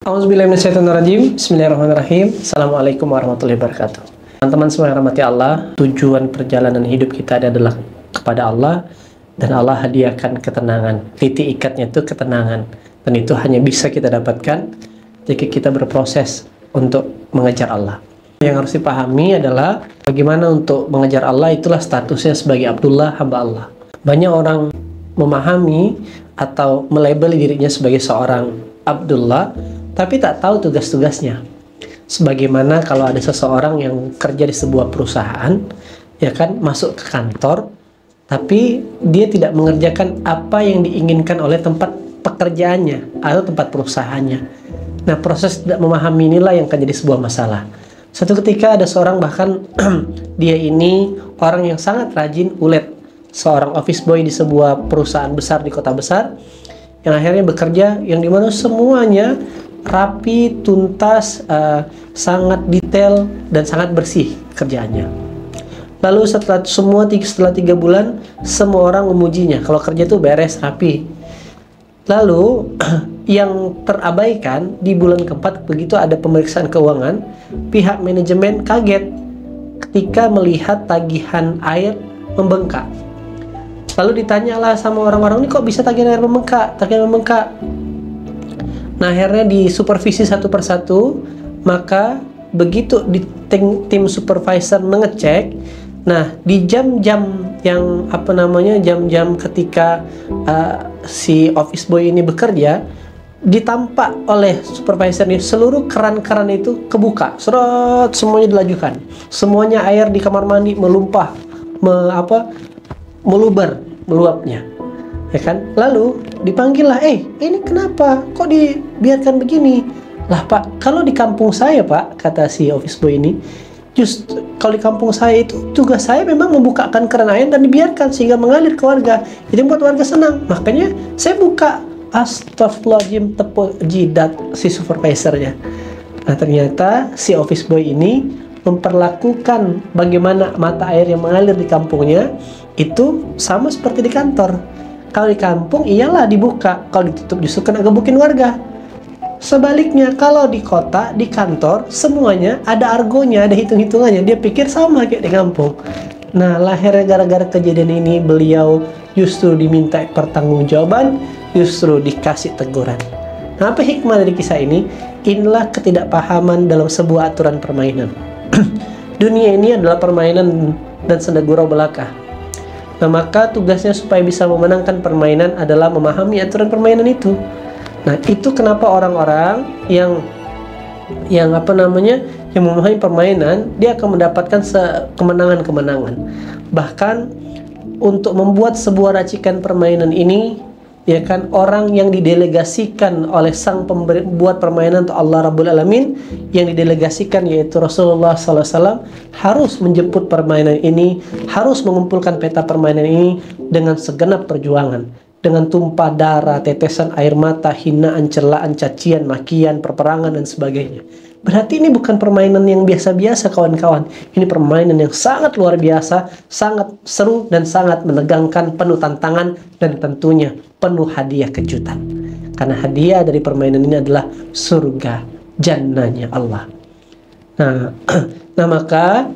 Auzubillahiminasyaitonirrajim. Bismillahirrahmanirrahim. Assalamualaikum warahmatullahi wabarakatuh. Teman-teman semua yang rahmati Allah, tujuan perjalanan hidup kita adalah kepada Allah, dan Allah hadiahkan ketenangan. Titik ikatnya itu ketenangan, dan itu hanya bisa kita dapatkan jika kita berproses untuk mengejar Allah. Yang harus dipahami adalah bagaimana untuk mengejar Allah, itulah statusnya sebagai Abdullah, hamba Allah. Banyak orang memahami atau melabeli dirinya sebagai seorang Abdullah, tapi tak tahu tugas-tugasnya. Sebagaimana kalau ada seseorang yang kerja di sebuah perusahaan, ya kan, masuk ke kantor, tapi dia tidak mengerjakan apa yang diinginkan oleh tempat pekerjaannya atau tempat perusahaannya. Nah, proses tidak memahami inilah yang akan jadi sebuah masalah. Suatu ketika ada seorang, bahkan dia ini orang yang sangat rajin, ulet, seorang office boy di sebuah perusahaan besar di kota besar, yang akhirnya bekerja yang dimana semuanya rapi, tuntas, sangat detail dan sangat bersih kerjaannya. Lalu setelah 3 bulan, semua orang memujinya kalau kerja itu beres, rapi. Lalu yang terabaikan di bulan keempat, begitu ada pemeriksaan keuangan, pihak manajemen kaget ketika melihat tagihan air membengkak. Lalu ditanyalah sama orang-orang, ini kok bisa tagihan air membengkak, tagihan membengkak. Nah, akhirnya disupervisi satu persatu. Maka begitu di tim supervisor mengecek, nah di jam-jam yang jam-jam ketika si office boy ini bekerja, ditampak oleh supervisor ini seluruh keran-keran itu kebuka, serot, semuanya dilajukan, semuanya air di kamar mandi melumpah, meluber, meluapnya, ya kan. Lalu dipanggil lah, ini kenapa kok dibiarkan begini? Lah Pak, kalau di kampung saya Pak, kata si office boy ini, just kalau di kampung saya itu tugas saya memang membukakan keran air dan dibiarkan sehingga mengalir ke warga, itu membuat warga senang, makanya saya buka. Astagfirullahaladzim, tepuk jidat si supervisornya. Nah, ternyata si office boy ini memperlakukan bagaimana mata air yang mengalir di kampungnya itu sama seperti di kantor. Kalau di kampung iyalah dibuka, kalau ditutup justru kena gebukin warga. Sebaliknya kalau di kota, di kantor, semuanya ada argonya, ada hitung-hitungannya. Dia pikir sama kayak di kampung. Nah, lahirnya gara-gara kejadian ini beliau justru diminta pertanggungjawaban, justru dikasih teguran. Nah, apa hikmah dari kisah ini? Inilah ketidakpahaman dalam sebuah aturan permainan. Dunia ini adalah permainan dan senda gurau belaka. Nah, maka tugasnya supaya bisa memenangkan permainan adalah memahami aturan permainan itu. Nah, itu kenapa orang-orang yang memahami permainan, dia akan mendapatkan kemenangan-kemenangan. Bahkan untuk membuat sebuah racikan permainan ini, ya kan, orang yang didelegasikan oleh sang pembuat permainan atau Allah Rabbul Alamin, yang didelegasikan yaitu Rasulullah SAW, harus menjemput permainan ini, harus mengumpulkan peta permainan ini dengan segenap perjuangan, dengan tumpah darah, tetesan air mata, hinaan, celaan, cacian, makian, perperangan dan sebagainya. Berarti ini bukan permainan yang biasa-biasa, kawan-kawan. Ini permainan yang sangat luar biasa, sangat seru dan sangat menegangkan, penuh tantangan dan tentunya penuh hadiah kejutan. Karena hadiah dari permainan ini adalah surga, jannahnya Allah. Nah, maka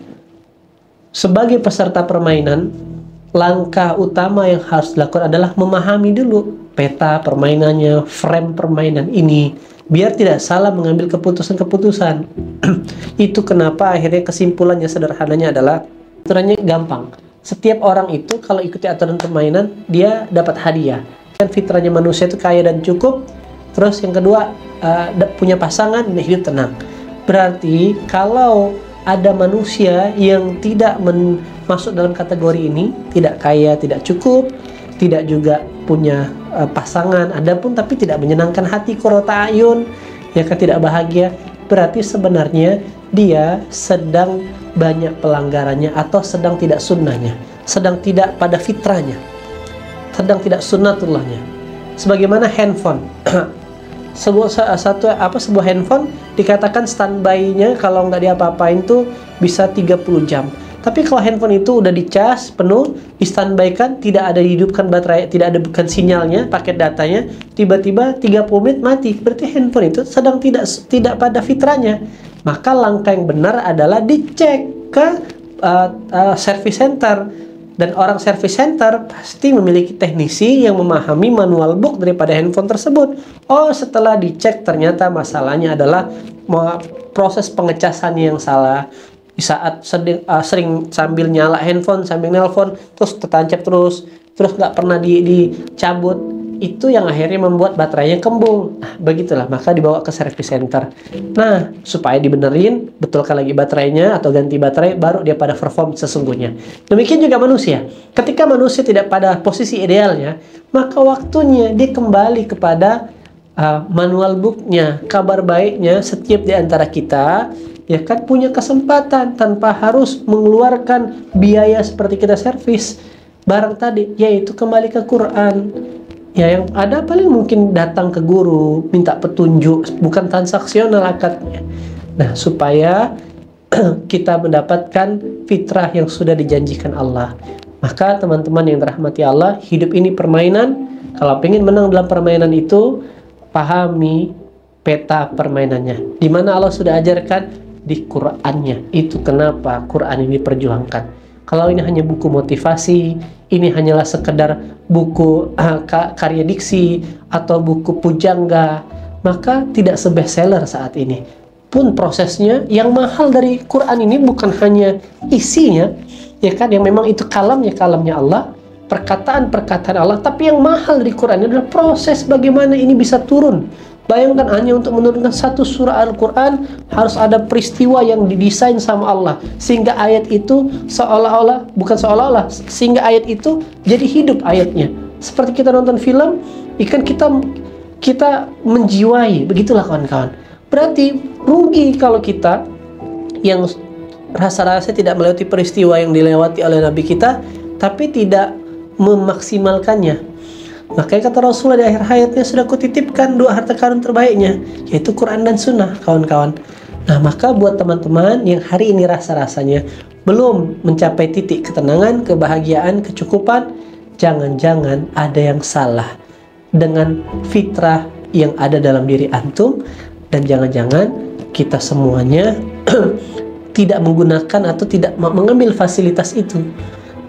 sebagai peserta permainan, langkah utama yang harus dilakukan adalah memahami dulu peta permainannya, frame permainan ini, biar tidak salah mengambil keputusan-keputusan. Itu kenapa akhirnya kesimpulannya sederhananya adalah aturannya gampang. Setiap orang itu kalau ikuti aturan permainan, dia dapat hadiah. Kan fitrahnya manusia itu kaya dan cukup. Terus yang kedua, punya pasangan dan hidup tenang. Berarti kalau ada manusia yang tidak masuk dalam kategori ini, tidak kaya, tidak cukup, tidak juga punya pasangan, adapun tapi tidak menyenangkan hati, qurrata ayun, ya kan, tidak bahagia, berarti sebenarnya dia sedang banyak pelanggarannya atau sedang tidak sunnahnya, sedang tidak pada fitrahnya, sedang tidak sunnatullahnya. Sebagaimana handphone. Sebuah handphone dikatakan standby-nya kalau nggak diapa-apain tuh bisa 30 jam. Tapi kalau handphone itu udah dicas penuh, di standby kan, tidak ada dihidupkan baterai, tidak ada bukan sinyalnya, paket datanya, tiba-tiba 30 menit mati. Berarti handphone itu sedang tidak pada fitranya. Maka langkah yang benar adalah dicek ke service center. Dan orang service center pasti memiliki teknisi yang memahami manual book daripada handphone tersebut. Oh, setelah dicek ternyata masalahnya adalah proses pengecasannya yang salah. Di saat sering sambil nyala handphone, sambil nelpon, terus tertancap terus nggak pernah dicabut. Itu yang akhirnya membuat baterainya kembung. Nah, begitulah, maka dibawa ke service center. Nah, supaya dibenerin, betulkan lagi baterainya atau ganti baterai, baru dia pada perform sesungguhnya. Demikian juga manusia. Ketika manusia tidak pada posisi idealnya, maka waktunya dia kembali kepada manual booknya. Kabar baiknya, setiap di antara kita ya kan punya kesempatan tanpa harus mengeluarkan biaya seperti kita servis barang tadi, yaitu kembali ke Quran. Ya, yang ada paling mungkin datang ke guru, minta petunjuk, bukan transaksional akadnya. Nah, supaya kita mendapatkan fitrah yang sudah dijanjikan Allah. Maka teman-teman yang dirahmati Allah, hidup ini permainan. Kalau ingin menang dalam permainan itu, pahami peta permainannya. Di mana Allah sudah ajarkan di Qur'annya. Itu kenapa Qur'an ini diperjuangkan. Kalau ini hanya buku motivasi, ini hanyalah sekedar buku karya diksi atau buku pujangga, maka tidak se-bestseller saat ini. Pun prosesnya yang mahal dari Quran ini bukan hanya isinya, ya kan, yang memang itu kalamnya Allah, perkataan-perkataan Allah, tapi yang mahal dari Quran adalah proses bagaimana ini bisa turun. Bayangkan, hanya untuk menurunkan satu surah Al-Quran harus ada peristiwa yang didesain sama Allah, sehingga ayat itu sehingga ayat itu jadi hidup ayatnya. Seperti kita nonton film, ikan kita menjiwai, begitulah kawan-kawan. Berarti rugi kalau kita yang rasa-rasa tidak melewati peristiwa yang dilewati oleh Nabi kita, tapi tidak memaksimalkannya. Makanya kata Rasulullah di akhir hayatnya, sudah kutitipkan dua harta karun terbaiknya, yaitu Quran dan Sunnah, kawan-kawan. Nah, maka buat teman-teman yang hari ini rasa-rasanya belum mencapai titik ketenangan, kebahagiaan, kecukupan, jangan-jangan ada yang salah dengan fitrah yang ada dalam diri antum, dan jangan-jangan kita semuanya tidak menggunakan atau tidak mengambil fasilitas itu.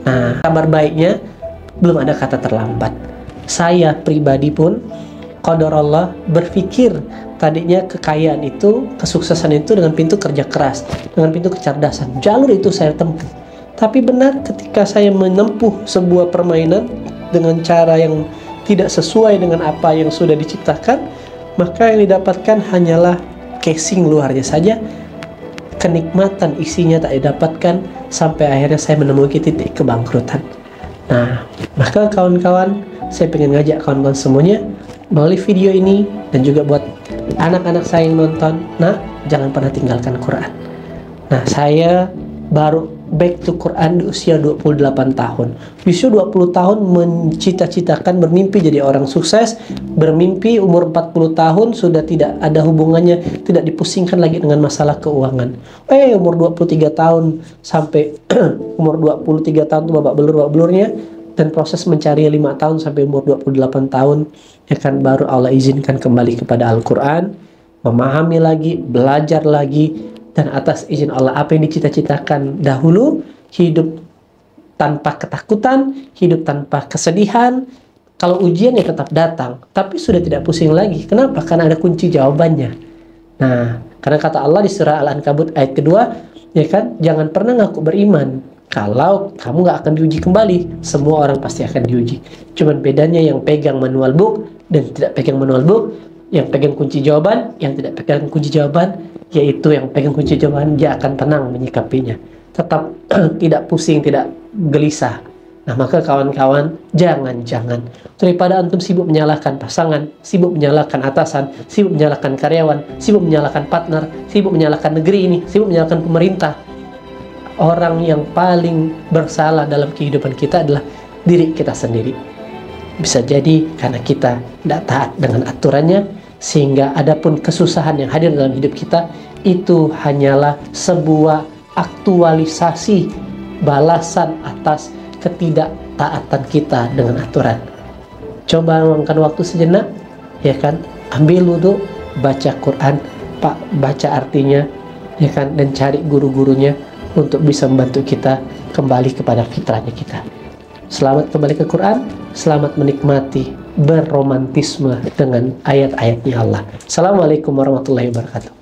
Nah, kabar baiknya, belum ada kata terlambat. Saya pribadi pun, qadar Allah, berpikir tadinya kekayaan itu, kesuksesan itu dengan pintu kerja keras, dengan pintu kecerdasan. Jalur itu saya tempuh. Tapi benar, ketika saya menempuh sebuah permainan dengan cara yang tidak sesuai dengan apa yang sudah diciptakan, maka yang didapatkan hanyalah casing luarnya saja. Kenikmatan isinya tak didapatkan, sampai akhirnya saya menemukan titik kebangkrutan. Nah, maka kawan-kawan, saya pengen ngajak kawan-kawan semuanya melalui video ini, dan juga buat anak-anak saya yang nonton, nah, jangan pernah tinggalkan Quran. Nah, saya baru back to Quran di usia 28 tahun. Di usia 20 tahun mencita-citakan, bermimpi jadi orang sukses, bermimpi umur 40 tahun sudah tidak ada hubungannya, tidak dipusingkan lagi dengan masalah keuangan. Umur 23 tahun sampai umur 23 tahun itu babak belur-belurnya, dan proses mencari 5 tahun sampai umur 28 tahun, ya kan, baru Allah izinkan kembali kepada Al-Quran, memahami lagi, belajar lagi, dan atas izin Allah apa yang dicita-citakan dahulu, hidup tanpa ketakutan, hidup tanpa kesedihan. Kalau ujian ya tetap datang, tapi sudah tidak pusing lagi. Kenapa? Karena ada kunci jawabannya. Nah, karena kata Allah di surah Al-Ankabut ayat kedua, ya kan, jangan pernah ngaku beriman kalau kamu nggak akan diuji kembali. Semua orang pasti akan diuji. Cuman bedanya yang pegang manual book dan tidak pegang manual book, yang pegang kunci jawaban, yang tidak pegang kunci jawaban, yaitu yang pegang kunci jawaban, dia akan tenang menyikapinya. Tetap tidak pusing, tidak gelisah. Nah, maka kawan-kawan, jangan-jangan daripada antum sibuk menyalahkan pasangan, sibuk menyalahkan atasan, sibuk menyalahkan karyawan, sibuk menyalahkan partner, sibuk menyalahkan negeri ini, sibuk menyalahkan pemerintah, orang yang paling bersalah dalam kehidupan kita adalah diri kita sendiri. Bisa jadi karena kita tidak taat dengan aturannya, sehingga adapun kesusahan yang hadir dalam hidup kita itu hanyalah sebuah aktualisasi balasan atas ketidaktaatan kita dengan aturan. Coba luangkan waktu sejenak, ya kan, ambil wudhu, baca Quran, baca artinya, ya kan, dan cari guru-gurunya untuk bisa membantu kita kembali kepada fitrahnya kita. Selamat kembali ke Quran, selamat menikmati berromantisme dengan ayat-ayatnya Allah. Assalamualaikum warahmatullahi wabarakatuh.